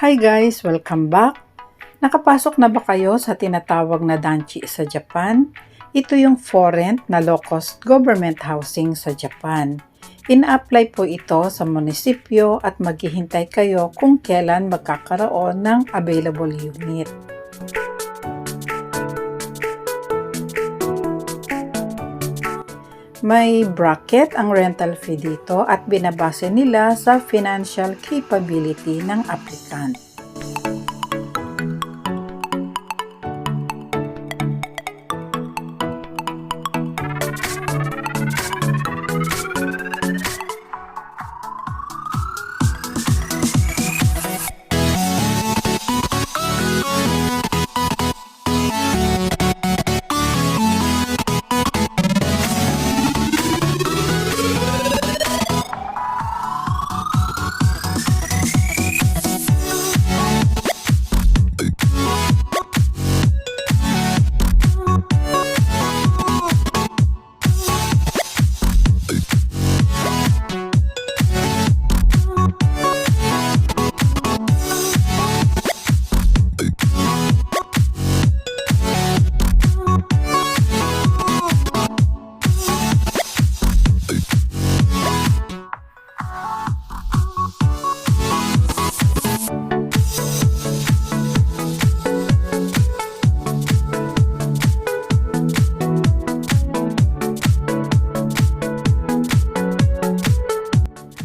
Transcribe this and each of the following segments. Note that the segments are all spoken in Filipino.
Hi guys! Welcome back! Nakapasok na ba kayo sa tinatawag na danchi sa Japan? Ito yung for rent na low-cost government housing sa Japan. Ina-apply po ito sa munisipyo at maghihintay kayo kung kailan magkakaroon ng available unit. May bracket ang rental fee dito at binabase nila sa financial capability ng applicant.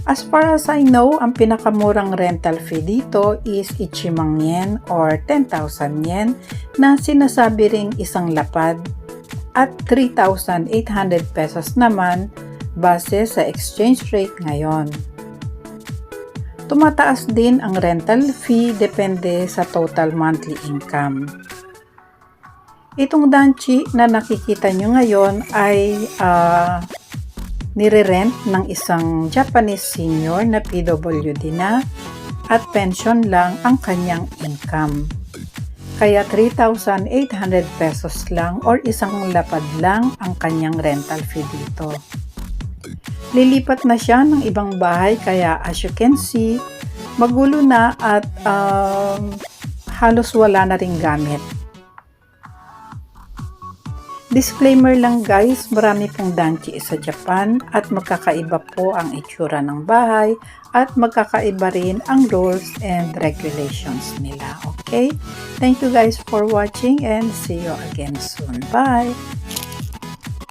As far as I know, ang pinakamurang rental fee dito is Ichimang yen or 10,000 yen na sinasabi ring isang lapad at 3,800 pesos naman base sa exchange rate ngayon. Tumataas din ang rental fee depende sa total monthly income. Itong danchi na nakikita nyo ngayon ay nire-rent ng isang Japanese senior na PWD na at pension lang ang kanyang income. Kaya 3,800 pesos lang or isang lapad lang ang kanyang rental fee dito. Lilipat na siya ng ibang bahay kaya as you can see, magulo na at halos wala na ring gamit. Disclaimer lang guys, marami pong danchi sa Japan at magkakaiba po ang itsura ng bahay at magkakaiba rin ang rules and regulations nila. Okay? Thank you guys for watching and see you again soon. Bye!